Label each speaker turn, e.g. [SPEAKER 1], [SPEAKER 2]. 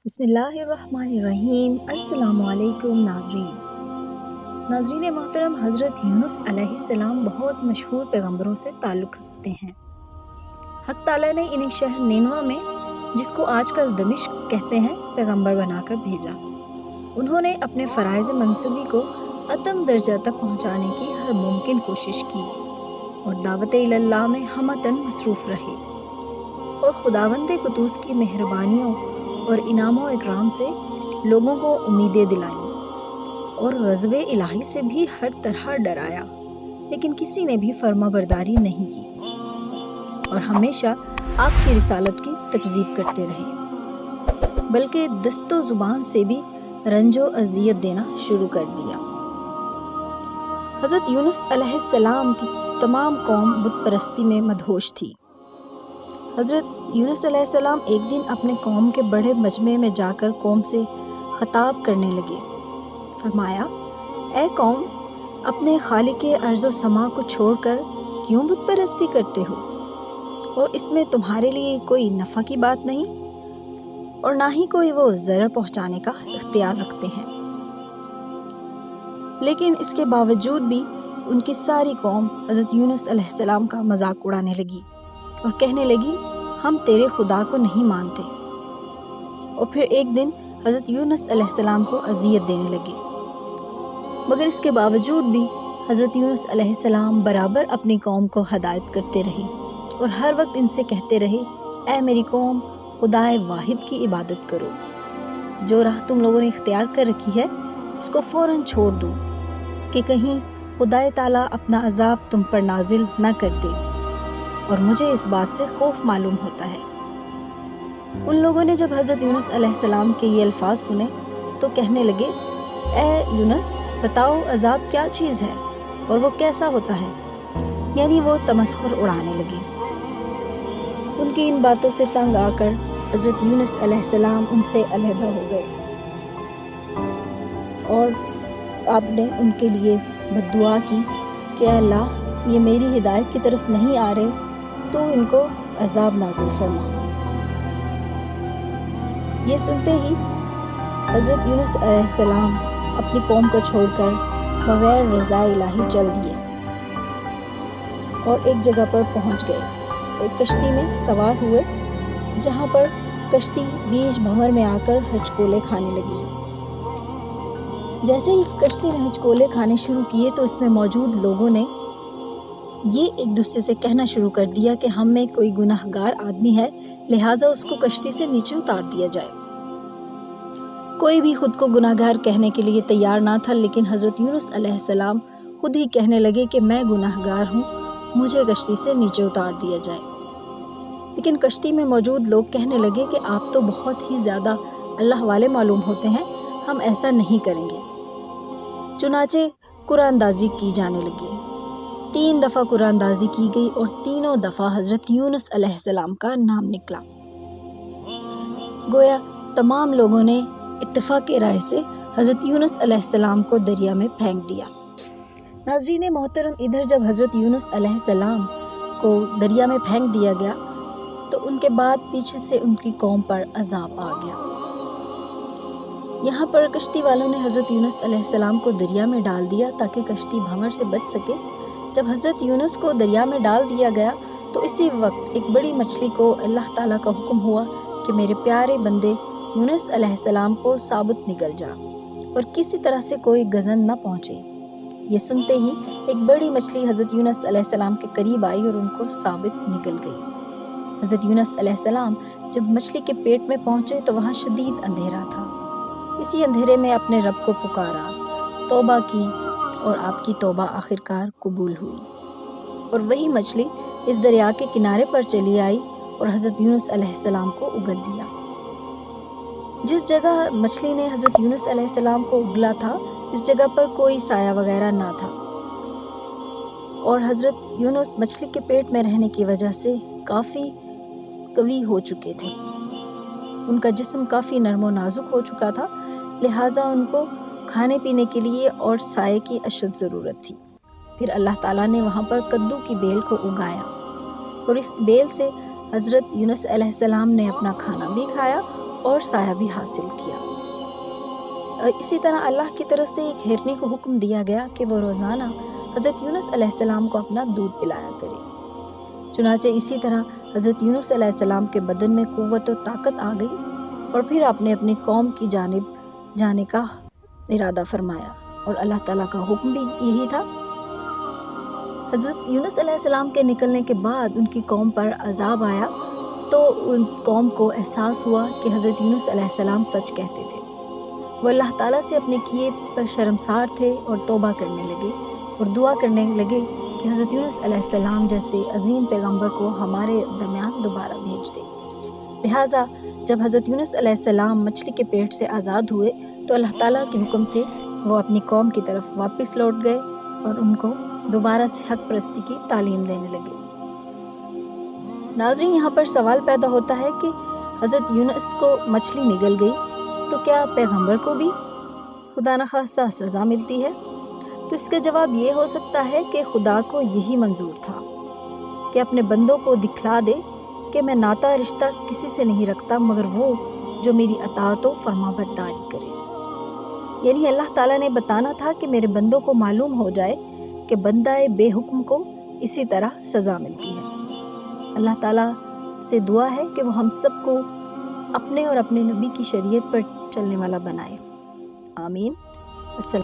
[SPEAKER 1] بسم اللہ الرحمن الرحیم۔ السلام علیکم ناظرین محترم، حضرت یونس علیہ السلام بہت مشہور پیغمبروں سے تعلق رکھتے ہیں۔ حق تعالیٰ نے انہیں شہر نینوا میں، جس کو آج کل دمشق کہتے ہیں، پیغمبر بنا کر بھیجا۔ انہوں نے اپنے فرائض منصبی کو اتم درجہ تک پہنچانے کی ہر ممکن کوشش کی اور دعوت اللہ میں ہمتاً مصروف رہے، اور خداوند قدوس کی مہربانیوں اور انعام و اکرام سے لوگوں کو امیدیں دلائیں، اور غضب الہی سے بھی ہر طرح ڈرایا، لیکن کسی نے بھی فرما برداری نہیں کی اور ہمیشہ آپ کی رسالت کی تکذیب کرتے رہے، بلکہ دست و زبان سے بھی رنج و اذیت دینا شروع کر دیا۔ حضرت یونس علیہ السلام کی تمام قوم بت پرستی میں مدہوش تھی۔ حضرت یونس علیہ السلام ایک دن اپنے قوم کے بڑے مجمع میں جا کر قوم سے خطاب کرنے لگے۔ فرمایا، اے قوم، اپنے خالق ارض و سما کو چھوڑ کر کیوں بت پرستی کرتے ہو؟ اور اس میں تمہارے لیے کوئی نفع کی بات نہیں، اور نہ ہی کوئی وہ ضرر پہنچانے کا اختیار رکھتے ہیں۔ لیکن اس کے باوجود بھی ان کی ساری قوم حضرت یونس علیہ السلام کا مذاق اڑانے لگی اور کہنے لگی، ہم تیرے خدا کو نہیں مانتے۔ اور پھر ایک دن حضرت یونس علیہ السلام کو اذیت دینے لگے، مگر اس کے باوجود بھی حضرت یونس علیہ السلام برابر اپنی قوم کو ہدایت کرتے رہے اور ہر وقت ان سے کہتے رہے، اے میری قوم، خدائے واحد کی عبادت کرو۔ جو راہ تم لوگوں نے اختیار کر رکھی ہے اس کو فوراً چھوڑ دو، کہ کہیں خدائے تعالیٰ اپنا عذاب تم پر نازل نہ کر دے، اور مجھے اس بات سے خوف معلوم ہوتا ہے۔ ان لوگوں نے جب حضرت یونس علیہ السلام کے یہ الفاظ سنے تو کہنے لگے، اے یونس، بتاؤ عذاب کیا چیز ہے اور وہ کیسا ہوتا ہے؟ یعنی وہ تمسخر اڑانے لگے۔ ان کی ان باتوں سے تنگ آ کر حضرت یونس علیہ السلام ان سے علیحدہ ہو گئے، اور آپ نے ان کے لیے بد دعا کی کہ اے اللہ، یہ میری ہدایت کی طرف نہیں آ رہے تو ان کو عذاب نازل فرما۔ یہ سنتے ہی حضرت یونس علیہ السلام اپنی قوم کو چھوڑ کر بغیر رضا الہی چل دیے اور ایک جگہ پر پہنچ گئے۔ ایک کشتی میں سوار ہوئے، جہاں پر کشتی بیچ بھنور میں آ کر ہچکولے کھانے لگی۔ جیسے ہی کشتی نے ہچکولے کھانے شروع کیے تو اس میں موجود لوگوں نے یہ ایک دوسرے سے کہنا شروع کر دیا کہ ہم میں کوئی گناہ گار آدمی ہے، لہٰذا اس کو کشتی سے نیچے اتار دیا جائے۔ کوئی بھی خود کو گناہ گار کہنے کے لیے تیار نہ تھا، لیکن حضرت یونس علیہ السلام خود ہی کہنے لگے کہ میں گناہ گار ہوں، مجھے کشتی سے نیچے اتار دیا جائے۔ لیکن کشتی میں موجود لوگ کہنے لگے کہ آپ تو بہت ہی زیادہ اللہ والے معلوم ہوتے ہیں، ہم ایسا نہیں کریں گے۔ چنانچہ قرآن اندازی کی جانے لگی۔ 3 دفعہ قرآن اندازی کی گئی اور تینوں دفعہ حضرت یونس علیہ السلام کا نام نکلا۔ گویا تمام لوگوں نے اتفاق رائے سے حضرت یونس علیہ السلام کو دریا میں پھینک دیا۔ ناظرین محترم، ادھر جب حضرت یونس علیہ السلام کو دریا میں پھینک دیا گیا تو ان کے بعد پیچھے سے ان کی قوم پر عذاب آ گیا۔ یہاں پر کشتی والوں نے حضرت یونس علیہ السلام کو دریا میں ڈال دیا تاکہ کشتی بھنور سے بچ سکے۔ جب حضرت یونس کو دریا میں ڈال دیا گیا تو اسی وقت ایک بڑی مچھلی کو اللہ تعالیٰ کا حکم ہوا کہ میرے پیارے بندے یونس علیہ السلام کو ثابت نگل جا اور کسی طرح سے کوئی گزن نہ پہنچے۔ یہ سنتے ہی ایک بڑی مچھلی حضرت یونس علیہ السلام کے قریب آئی اور ان کو ثابت نگل گئی۔ حضرت یونس علیہ السلام جب مچھلی کے پیٹ میں پہنچے تو وہاں شدید اندھیرا تھا۔ اسی اندھیرے میں اپنے رب کو پکارا، توبہ کی، اور آپ کی توبہ آخرکار قبول ہوئی، اور وہی مچھلی اس دریا کے کنارے پر چلی آئی اور حضرت یونس علیہ السلام کو اگل دیا۔ جس جگہ مچھلی نے حضرت یونس علیہ السلام کو اگلا تھا اس جگہ پر کوئی سایہ وغیرہ نہ تھا، اور حضرت یونس مچھلی کے پیٹ میں رہنے کی وجہ سے کافی قوی ہو چکے تھے، ان کا جسم کافی نرم و نازک ہو چکا تھا، لہٰذا ان کو کھانے پینے کے لیے اور سائے کی اشد ضرورت تھی۔ پھر اللہ تعالیٰ نے وہاں پر کدو کی بیل کو اگایا، اور اس بیل سے حضرت یونس علیہ السلام نے اپنا کھانا بھی کھایا اور سایہ بھی حاصل کیا۔ اسی طرح اللہ کی طرف سے ایک ہرنی کو حکم دیا گیا کہ وہ روزانہ حضرت یونس علیہ السلام کو اپنا دودھ پلایا کرے۔ چنانچہ اسی طرح حضرت یونس علیہ السلام کے بدن میں قوت و طاقت آ گئی اور پھر آپ نے اپنی قوم کی جانب جانے کا ارادہ فرمایا، اور اللہ تعالیٰ کا حکم بھی یہی تھا۔ حضرت یونس علیہ السلام کے نکلنے کے بعد ان کی قوم پر عذاب آیا تو ان قوم کو احساس ہوا کہ حضرت یونس علیہ السلام سچ کہتے تھے۔ وہ اللہ تعالیٰ سے اپنے کیے پر شرمسار تھے اور توبہ کرنے لگے اور دعا کرنے لگے کہ حضرت یونس علیہ السلام جیسے عظیم پیغمبر کو ہمارے درمیان دوبارہ بھیج دے۔ لہٰذا جب حضرت یونس علیہ السلام مچھلی کے پیٹ سے آزاد ہوئے تو اللہ تعالیٰ کے حکم سے وہ اپنی قوم کی طرف واپس لوٹ گئے اور ان کو دوبارہ سے حق پرستی کی تعلیم دینے لگے۔ ناظرین، یہاں پر سوال پیدا ہوتا ہے کہ حضرت یونس کو مچھلی نگل گئی تو کیا پیغمبر کو بھی خدا نخواستہ سزا ملتی ہے؟ تو اس کا جواب یہ ہو سکتا ہے کہ خدا کو یہی منظور تھا کہ اپنے بندوں کو دکھلا دے کہ میں ناتا رشتہ کسی سے نہیں رکھتا مگر وہ جو میری اطاعت و فرما برداری کرے۔ یعنی اللہ تعالیٰ نے بتانا تھا کہ میرے بندوں کو معلوم ہو جائے کہ بندہ بے حکم کو اسی طرح سزا ملتی ہے۔ اللہ تعالیٰ سے دعا ہے کہ وہ ہم سب کو اپنے اور اپنے نبی کی شریعت پر چلنے والا بنائے۔ آمین۔ السلام